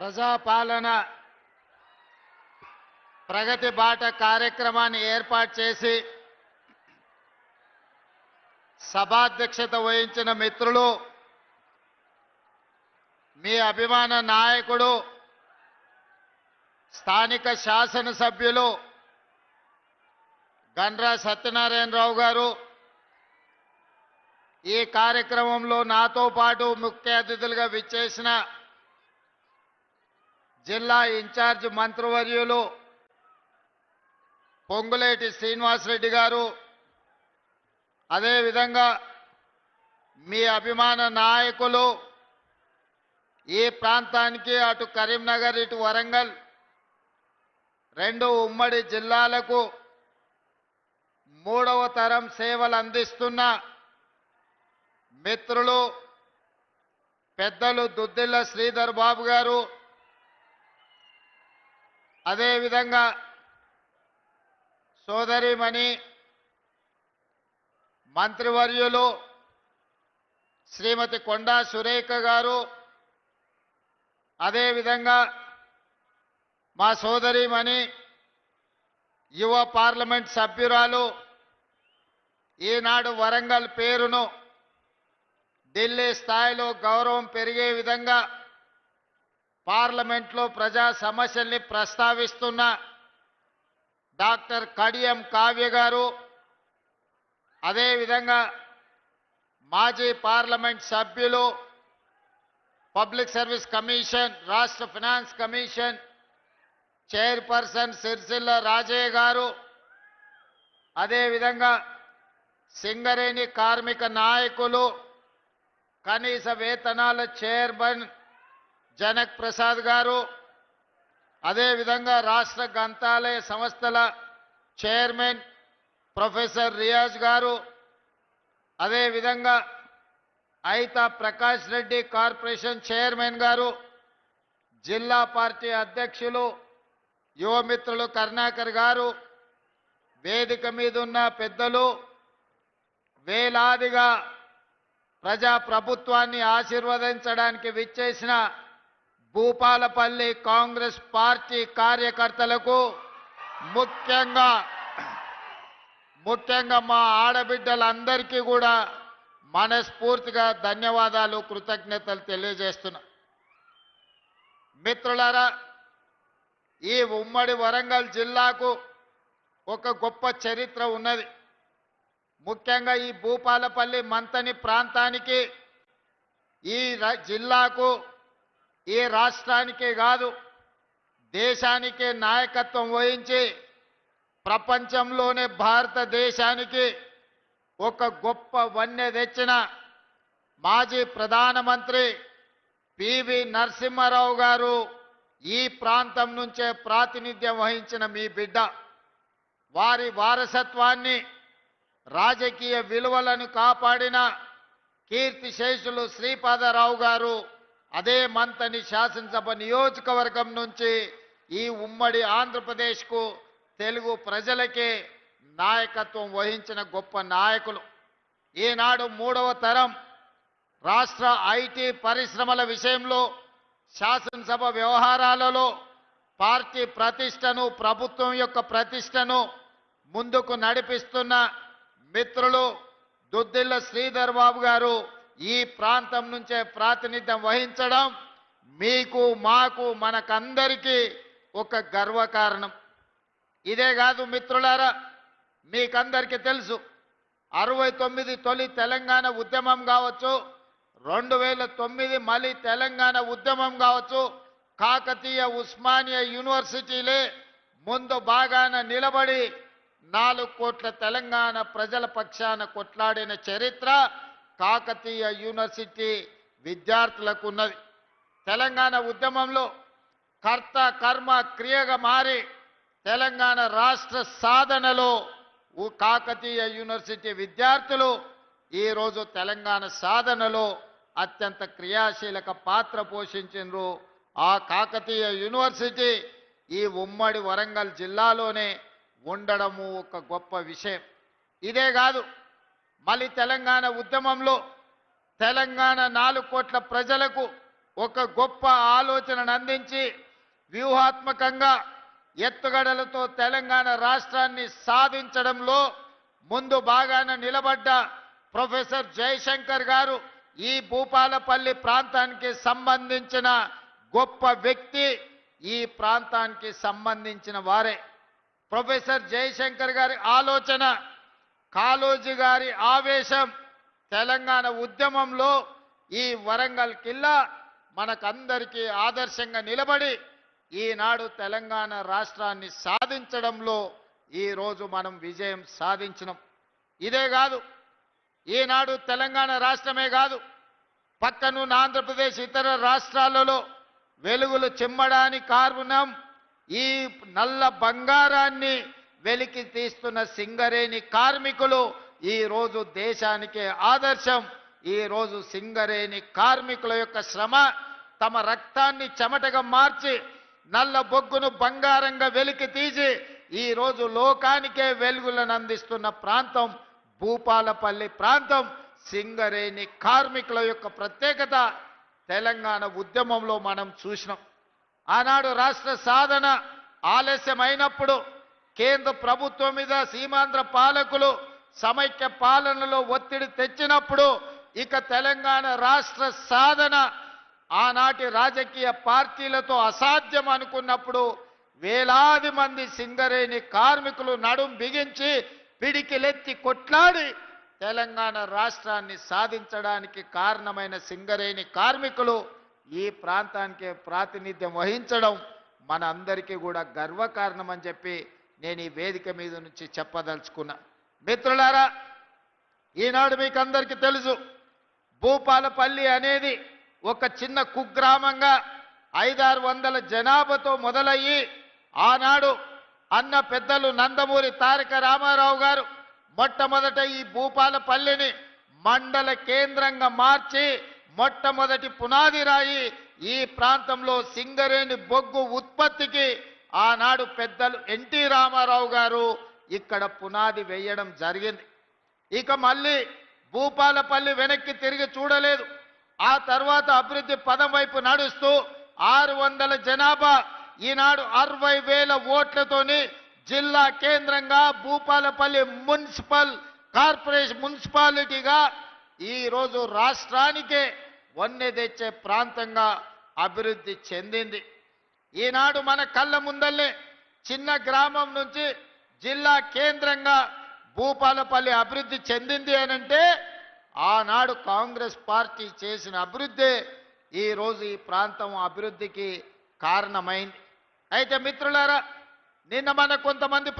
ప్రజాపాలన ప్రగతి బాట కార్యక్రమాన్ని ఏర్పాటు చేసి సభాధ్యక్షత వహించిన మిత్రులు, మీ అభిమాన నాయకుడు స్థానిక శాసనసభ్యులు గండ్ర సత్యనారాయణరావు గారు, ఈ కార్యక్రమంలో నాతో పాటు ముఖ్య అతిథులుగా విచ్చేసిన జిల్లా ఇన్ఛార్జ్ మంత్రివర్యులు పొంగులేటి శ్రీనివాసరెడ్డి గారు, అదేవిధంగా మీ అభిమాన నాయకులు, ఈ ప్రాంతానికి అటు కరీంనగర్ ఇటు వరంగల్ రెండు ఉమ్మడి జిల్లాలకు మూడవ తరం సేవలు అందిస్తున్న మిత్రులు పెద్దలు దుద్దిల్ల శ్రీధర్ బాబు గారు, అదేవిధంగా సోదరిమణి మంత్రివర్యులు శ్రీమతి కొండా సురేఖ గారు, అదేవిధంగా మా సోదరిమణి యువ పార్లమెంట్ సభ్యురాలు, ఈనాడు వరంగల్ పేరును ఢిల్లీ స్థాయిలో గౌరవం పెరిగే విధంగా పార్లమెంట్లో ప్రజా సమస్యల్ని ప్రస్తావిస్తున్న డాక్టర్ కడియం కావ్య గారు, అదేవిధంగా మాజీ పార్లమెంట్ సభ్యులు, పబ్లిక్ సర్వీస్ కమిషన్, రాష్ట్ర finance commission chairperson Sircilla Rajaiah గారు, అదేవిధంగా సింగరేణి కార్మిక నాయకులు, కనీస వేతనాల చైర్మన్ జనక్ ప్రసాద్ గారు, అదేవిధంగా రాష్ట్ర గ్రంథాలయ సంస్థల చైర్మన్ ప్రొఫెసర్ రియాజ్ గారు, అదేవిధంగా ఐతా ప్రకాష్ రెడ్డి కార్పొరేషన్ చైర్మన్ గారు, జిల్లా పార్టీ అధ్యక్షులు యువమిత్రులు కరుణాకర్ గారు, వేదిక మీద ఉన్న పెద్దలు, వేలాదిగా ప్రజా ప్రభుత్వాన్ని ఆశీర్వదించడానికి విచ్చేసిన భూపాలపల్లి కాంగ్రెస్ పార్టీ కార్యకర్తలకు, ముఖ్యంగా మా ఆడబిడ్డలందరికీ కూడా మనస్ఫూర్తిగా ధన్యవాదాలు, కృతజ్ఞతలు తెలియజేస్తున్నా. మిత్రులారా, ఈ ఉమ్మడి వరంగల్ జిల్లాకు ఒక గొప్ప చరిత్ర ఉన్నది. ముఖ్యంగా ఈ భూపాలపల్లి మంతని ప్రాంతానికి, ఈ జిల్లాకు, ఈ రాష్ట్రానికే కాదు దేశానికే నాయకత్వం వహించి ప్రపంచంలోనే భారతదేశానికి ఒక గొప్ప వన్నె తెచ్చిన మాజీ ప్రధానమంత్రి పివి నరసింహారావు గారు ఈ ప్రాంతం నుంచే ప్రాతినిధ్యం వహించిన మీ బిడ్డ. వారి వారసత్వాన్ని, రాజకీయ విలువలను కాపాడిన కీర్తిశేషులు శ్రీపాదరావు గారు అదే మంతని శాసనసభ నియోజకవర్గం నుంచి ఈ ఉమ్మడి ఆంధ్రప్రదేశ్కు, తెలుగు ప్రజలకే నాయకత్వం వహించిన గొప్ప నాయకులు. ఈనాడు మూడవ తరం రాష్ట్ర ఐటీ పరిశ్రమల విషయంలో, శాసనసభ వ్యవహారాలలో పార్టీ ప్రతిష్టను, ప్రభుత్వం యొక్క ప్రతిష్టను ముందుకు నడిపిస్తున్న మిత్రులు దుద్దిల్ల శ్రీధర్ బాబు గారు ఈ ప్రాంతం నుంచే ప్రాతినిధ్యం వహించడం మీకు, మాకు, మనకందరికీ ఒక గర్వకారణం. ఇదే కాదు మిత్రులారా, మీకందరికీ తెలుసు 69 తొలి తెలంగాణ ఉద్యమం కావచ్చు, 2009 మళ్ళీ తెలంగాణ ఉద్యమం కావచ్చు, కాకతీయ ఉస్మానియా యూనివర్సిటీలే ముందు బాగాన నిలబడి 4 కోట్ల తెలంగాణ ప్రజల పక్షాన కొట్లాడిన చరిత్ర కాకతీయ యూనివర్సిటీ విద్యార్థులకు ఉన్నది. తెలంగాణ ఉద్యమంలో కర్త కర్మ క్రియగా మారి తెలంగాణ రాష్ట్ర సాధనలో కాకతీయ యూనివర్సిటీ విద్యార్థులు ఈరోజు తెలంగాణ సాధనలో అత్యంత క్రియాశీలక పాత్ర పోషించారు. ఆ కాకతీయ యూనివర్సిటీ ఈ ఉమ్మడి వరంగల్ జిల్లాలోనే ఉండడము ఒక గొప్ప విషయం. ఇదే కాదు, మళ్ళీ తెలంగాణ ఉద్యమంలో తెలంగాణ 4 కోట్ల ప్రజలకు ఒక గొప్ప ఆలోచనను అందించి వ్యూహాత్మకంగా ఎత్తుగడలతో తెలంగాణ రాష్ట్రాన్ని సాధించడంలో ముందు భాగాన నిలబడ్డ ప్రొఫెసర్ జయశంకర్ గారు ఈ భూపాలపల్లి ప్రాంతానికి సంబంధించిన గొప్ప వ్యక్తి, ఈ ప్రాంతానికి సంబంధించిన వారే. ప్రొఫెసర్ జయశంకర్ గారి ఆలోచన, కాళోజీ గారి ఆవేశం, తెలంగాణ ఉద్యమంలో ఈ వరంగల్ కిల్లా మనకందరికీ ఆదర్శంగా నిలబడి ఈనాడు తెలంగాణ రాష్ట్రాన్ని సాధించడంలో ఈరోజు మనం విజయం సాధించినాం. ఇదే కాదు, ఈనాడు తెలంగాణ రాష్ట్రమే కాదు, పక్కనున్న ఆంధ్రప్రదేశ్ ఇతర రాష్ట్రాలలో వెలుగులు చిమ్మడానికి కారణం ఈ నల్ల బంగారాన్ని వెలికి తీస్తున్న సింగరేణి కార్మికులు ఈరోజు దేశానికి ఆదర్శం. ఈరోజు సింగరేణి కార్మికుల యొక్క శ్రమ, తమ రక్తాన్ని చెమటగా మార్చి నల్ల బొగ్గును బంగారంగా వెలికి తీసి ఈరోజు లోకానికే వెలుగులను అందిస్తున్న ప్రాంతం భూపాలపల్లి ప్రాంతం. సింగరేణి కార్మికుల యొక్క ప్రత్యేకత తెలంగాణ ఉద్యమంలో మనం చూసినాం. ఆనాడు రాష్ట్ర సాధన ఆలస్యమైనప్పుడు కేంద్ర ప్రభుత్వం మీద సీమాంధ్ర పాలకులు సమైక్య పాలనలో ఒత్తిడి తెచ్చినప్పుడు ఇక తెలంగాణ రాష్ట్ర సాధన ఆనాటి రాజకీయ పార్టీలతో అసాధ్యం అనుకున్నప్పుడు వేలాది మంది సింగరేణి కార్మికులు నడుం బిగించి పిడికిలెత్తి కొట్లాడి తెలంగాణ రాష్ట్రాన్ని సాధించడానికి కారణమైన సింగరేణి కార్మికులు ఈ ప్రాంతానికి ప్రాతినిధ్యం వహించడం మన అందరికీ కూడా గర్వకారణం అని చెప్పి నేను ఈ వేదిక మీద నుంచి చెప్పదలుచుకున్నా. మిత్రులారా, ఈనాడు మీకు అందరికీ తెలుసు, భూపాలపల్లి అనేది ఒక చిన్న కుగ్రామంగా 500-600 జనాభాతో మొదలయ్యి ఆనాడు అన్న పెద్దలు నందమూరి తారక రామారావు గారు మొట్టమొదట ఈ భూపాలపల్లిని మండల కేంద్రంగా మార్చి మొట్టమొదటి పునాది రాయి ఈ ప్రాంతంలో సింగరేణి బొగ్గు ఉత్పత్తికి ఆనాడు పెద్దలు ఎన్టీ రామారావు గారు ఇక్కడ పునాది వేయడం జరిగింది. ఇక మళ్ళీ భూపాలపల్లి వెనక్కి తిరిగి చూడలేదు. ఆ తర్వాత అభివృద్ధి పదం వైపు నడుస్తూ 600 జనాభా, ఈనాడు 60,000 ఓట్లతోని జిల్లా కేంద్రంగా భూపాలపల్లి మున్సిపాలిటీగా ఈరోజు రాష్ట్రానికే వన్నె తెచ్చే ప్రాంతంగా అభివృద్ధి చెందింది. ఈనాడు మన కళ్ళ ముందల్లే చిన్న గ్రామం నుంచి జిల్లా కేంద్రంగా భూపాలపల్లి అభివృద్ధి చెందింది అనంటే ఆనాడు కాంగ్రెస్ పార్టీ చేసిన అభివృద్ధి ఈరోజు ఈ ప్రాంతం అభివృద్ధికి కారణమైంది. అయితే మిత్రులారా, నిన్న మన కొంతమంది